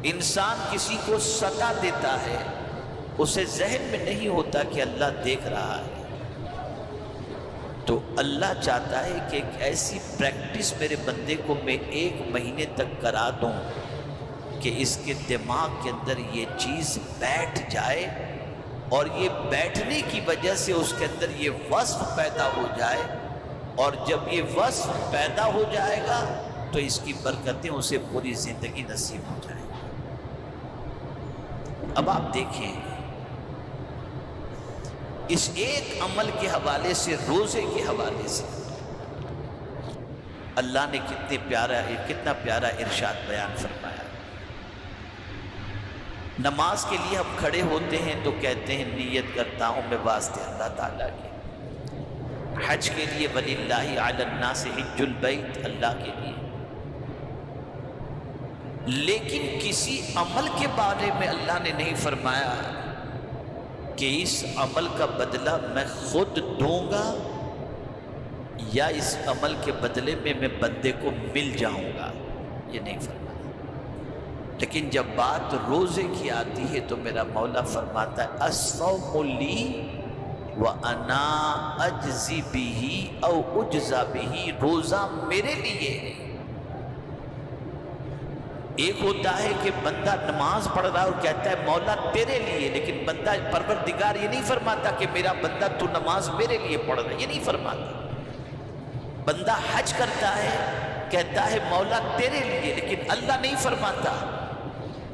انسان کسی کو ستا دیتا ہے، اسے ذہن میں نہیں ہوتا کہ اللہ دیکھ رہا ہے، تو اللہ چاہتا ہے کہ ایک ایسی پریکٹس میرے بندے کو میں 1 مہینے تک کرا دوں کہ اس کے دماغ کے اندر یہ چیز بیٹھ جائے، اور یہ بیٹھنے کی وجہ سے اس کے اندر یہ وصف پیدا ہو جائے، اور جب یہ وصف پیدا ہو جائے گا تو اس کی برکتیں اسے پوری زندگی نصیب ہو جائیں گی۔ اب آپ دیکھیں اس ایک عمل کے حوالے سے، روزے کے حوالے سے اللہ نے کتنا پیارا ارشاد بیان فرمایا۔ نماز کے لیے ہم کھڑے ہوتے ہیں تو کہتے ہیں نیت کرتا ہوں میں واسطے اللہ تعالیٰ کے، حج کے لیے وَلِلَّهِ عَلَى النَّاسِ حِجُّ الْبَيْتِ، اللہ کے لیے، لیکن کسی عمل کے بارے میں اللہ نے نہیں فرمایا کہ اس عمل کا بدلہ میں خود دوں گا یا اس عمل کے بدلے میں میں بندے کو مل جاؤں گا، یہ نہیں فرمایا۔ لیکن جب بات روزے کی آتی ہے تو میرا مولا فرماتا ہے الصوم لی وَأَنَا أَجْزِي بِهِ أَوْ أُجْزَى بِهِ، روزہ میرے لیے ہے۔ ایک ہوتا ہے کہ بندہ نماز پڑھ رہا ہے اور کہتا ہے مولا تیرے لیے، لیکن بندہ پروردگار یہ نہیں فرماتا کہ میرا بندہ تو نماز میرے لیے پڑھ رہا ہے، یہ نہیں فرماتا۔ بندہ حج کرتا ہے کہتا ہے مولا تیرے لیے، لیکن اللہ نہیں فرماتا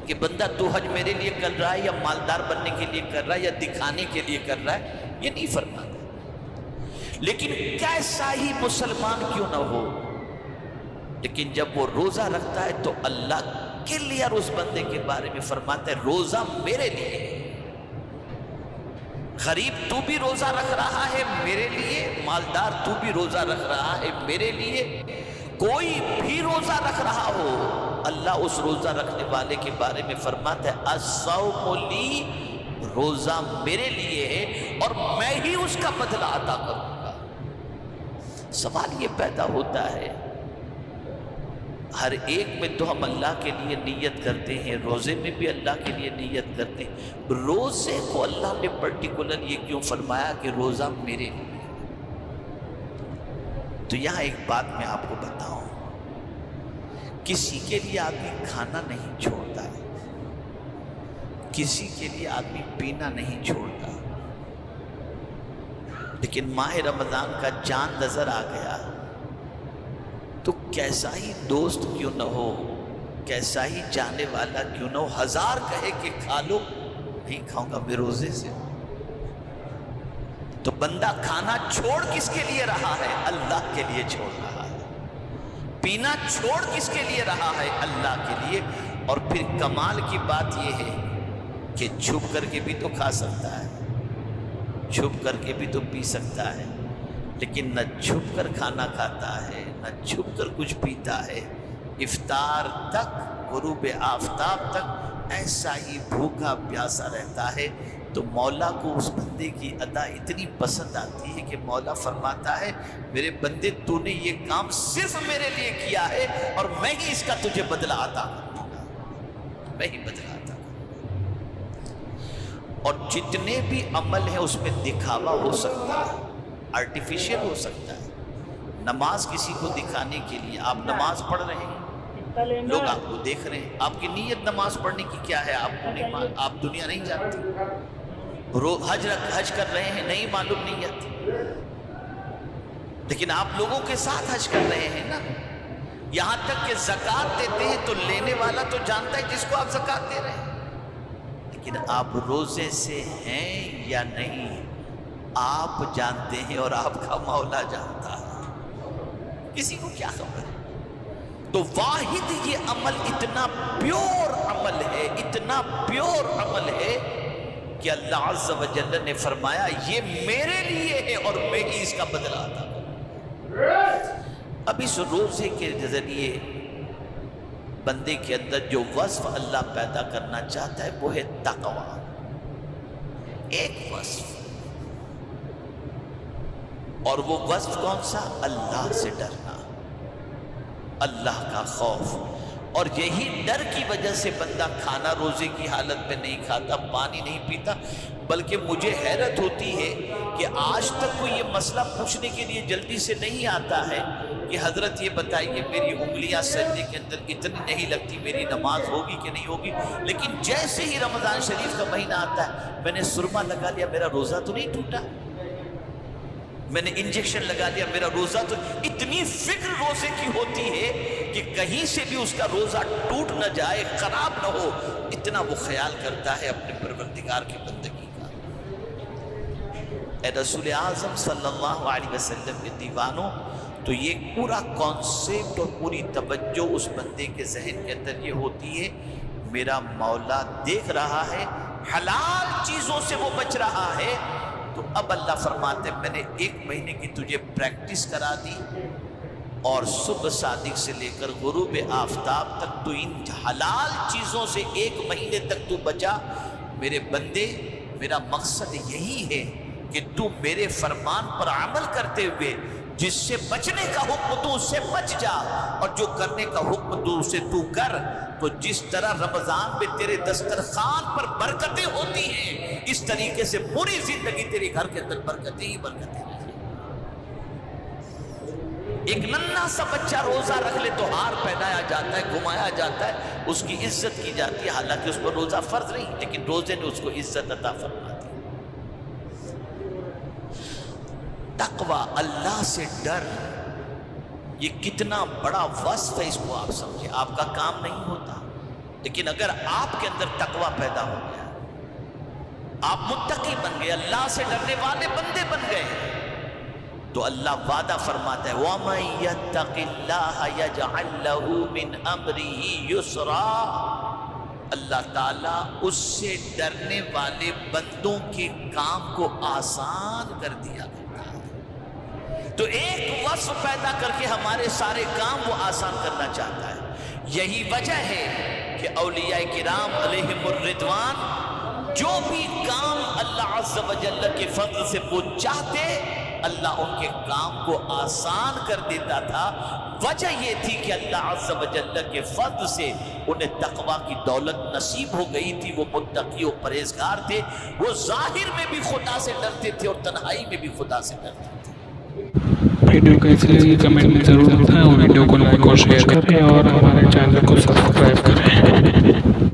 کہ بندہ تو حج میرے لیے کر رہا ہے یا مالدار بننے کے لیے کر رہا ہے یا دکھانے کے لیے کر رہا ہے، یہ نہیں فرماتا۔ لیکن کیسا ہی مسلمان کیوں نہ ہو، لیکن جب وہ روزہ رکھتا ہے تو اللہ کے لیے اور اس بندے کے بارے میں فرماتا ہے روزہ میرے لیے۔ غریب تو بھی روزہ رکھ رہا ہے میرے لیے، مالدار تو بھی روزہ رکھ رہا ہے میرے لیے، کوئی بھی روزہ رکھ رہا ہو، اللہ اس روزہ رکھنے والے کے بارے میں فرماتا ہے الصوم لی، روزہ میرے لیے ہے اور میں ہی اس کا بدلہ عطا کروں گا۔ سوال یہ پیدا ہوتا ہے ہر ایک میں تو ہم اللہ کے لیے نیت کرتے ہیں، روزے میں بھی اللہ کے لیے نیت کرتے ہیں، روزے کو اللہ نے پرٹیکولر یہ کیوں فرمایا کہ روزہ میرے لیے؟ تو یہاں ایک بات میں آپ کو بتاؤں، کسی کے لیے آدمی کھانا نہیں چھوڑتا ہے، کسی کے لیے آدمی پینا نہیں چھوڑتا، لیکن ماہ رمضان کا چاند نظر آ گیا تو کیسا ہی دوست کیوں نہ ہو، کیسا ہی چاہنے والا کیوں نہ ہو، 1000 کہے کہ کھا لو، نہیں کھاؤں گا میں روزے سے۔ تو بندہ کھانا چھوڑ کس کے لیے رہا ہے؟ اللہ کے لیے چھوڑ رہا ہے۔ پینا چھوڑ کس کے لیے رہا ہے؟ اللہ کے لیے۔ اور پھر کمال کی بات یہ ہے کہ چھپ کر کے بھی تو کھا سکتا ہے، چھپ کر کے بھی تو پی سکتا ہے، لیکن نہ چھپ کر کھانا کھاتا ہے نہ چھپ کر کچھ پیتا ہے، افطار تک، غروب آفتاب تک ایسا ہی بھوکا پیاسا رہتا ہے۔ تو مولا کو اس بندے کی ادا اتنی پسند آتی ہے کہ مولا فرماتا ہے میرے بندے تو نے یہ کام صرف میرے لیے کیا ہے اور میں ہی اس کا تجھے بدلہ عطا کروں گا، میں ہی بدلہ عطا کروں گا۔ اور جتنے بھی عمل ہیں اس میں دکھاوا ہو سکتا ہے، آرٹیفیشل ہو سکتا ہے۔ نماز کسی کو دکھانے کے لیے، آپ نماز پڑھ رہے ہیں، لوگ آپ کو دیکھ رہے ہیں، آپ کی نیت نماز پڑھنے کی کیا ہے آپ کو نہیں معلوم، آپ دنیا نہیں جانتی۔ حج کر رہے ہیں، نہیں معلوم نیت، لیکن آپ لوگوں کے ساتھ حج کر رہے ہیں نا۔ یہاں تک کہ زکوٰۃ دیتے ہیں تو لینے والا تو جانتا ہے جس کو آپ زکوٰۃ دے رہے ہیں، لیکن آپ روزے سے ہیں یا نہیں آپ جانتے ہیں اور آپ کا مولا جانتا ہے، کسی کو کیا خبر ہے؟ تو واحد یہ عمل اتنا پیور عمل ہے، اتنا پیور عمل ہے کہ اللہ عز و جل نے فرمایا یہ میرے لیے ہے اور میں ہی اس کا بدلہ عطا کروں۔ اب اس روزے کے ذریعے بندے کے اندر جو وصف اللہ پیدا کرنا چاہتا ہے وہ ہے تقوی، ایک وصف، اور وہ وصف کون سا؟ اللہ سے ڈرنا، اللہ کا خوف۔ اور یہی ڈر کی وجہ سے بندہ کھانا روزے کی حالت میں نہیں کھاتا، پانی نہیں پیتا۔ بلکہ مجھے حیرت ہوتی ہے کہ آج تک کوئی یہ مسئلہ پوچھنے کے لیے جلدی سے نہیں آتا ہے کہ حضرت یہ بتائیے میری انگلیاں سجدے کے اندر اتنی نہیں لگتی، میری نماز ہوگی کہ نہیں ہوگی؟ لیکن جیسے ہی رمضان شریف کا مہینہ آتا ہے، میں نے سرما لگا لیا، میرا روزہ تو نہیں ٹوٹا، میں نے انجیکشن لگا لیا، میرا روزہ تو… اتنی فکر روزے کی ہوتی ہے کہ کہیں سے بھی اس کا روزہ ٹوٹ نہ جائے، خراب نہ ہو، اتنا وہ خیال کرتا ہے اپنے پروردگار کی بندگی کا۔ اے رسول اعظم صلی اللہ علیہ وسلم کے دیوانوں، تو یہ پورا کانسیپٹ اور پوری توجہ اس بندے کے ذہن کے اندر یہ ہوتی ہے، میرا مولا دیکھ رہا ہے، حلال چیزوں سے وہ بچ رہا ہے۔ تو اب اللہ فرماتے ہیں میں نے 1 مہینے کی تجھے پریکٹس کرا دی، اور صبح صادق سے لے کر غروب آفتاب تک تو ان حلال چیزوں سے 1 مہینے تک تو بچا۔ میرے بندے، میرا مقصد یہی ہے کہ تو میرے فرمان پر عمل کرتے ہوئے جس سے بچنے کا حکم تو اس سے بچ جا، اور جو کرنے کا حکم تو اسے تو کر۔ تو جس طرح رمضان میں تیرے دسترخوان پر برکتیں ہوتی ہیں، اس طریقے سے پوری زندگی تیرے گھر کے اندر برکتیں ہی برکتیں ہیں۔ ایک ننھا سا بچہ روزہ رکھ لے تو ہار پہنایا جاتا ہے، گھمایا جاتا ہے، اس کی عزت کی جاتی ہے، حالانکہ اس پر روزہ فرض نہیں، لیکن روزے نے اس کو عزت عطا فرما دی۔ تقوی، اللہ سے ڈر، یہ کتنا بڑا وصف ہے، اس کو آپ سمجھیں۔ آپ کا کام نہیں ہوتا، لیکن اگر آپ کے اندر تقوی پیدا ہو گیا، آپ متقی بن گئے، اللہ سے ڈرنے والے بندے بن گئے، تو اللہ وعدہ فرماتا ہے وَمَن يَتَّقِ اللَّهَ يَجْعَل لَّهُ مِنْ أَمْرِهِ يُسْرًا، اللہ تعالیٰ اس سے ڈرنے والے بندوں کے کام کو آسان کر دیا کرتا ہے۔ تو ایک وصف پیدا کر کے ہمارے سارے کام وہ آسان کرنا چاہتا ہے۔ یہی وجہ ہے کہ اولیاء کرام علیہم الرضوان جو بھی کام اللہ عز و جل کے فضل سے وہ چاہتے، اللہ ان کے کام کو آسان کر دیتا تھا۔ وجہ یہ تھی کہ اللہ عز و جل کے فضل سے انہیں تقوی کی دولت نصیب ہو گئی تھی، وہ متقی و پرہیزگار تھے، وہ ظاہر میں بھی خدا سے ڈرتے تھے اور تنہائی میں بھی خدا سے ڈرتے تھے۔ ویڈیو کیسی لگی کمنٹ میں ضرور بتائیں، اور ویڈیو کو لائک اور شیئر کریں، اور ہمارے چینل کو سبسکرائب کریں۔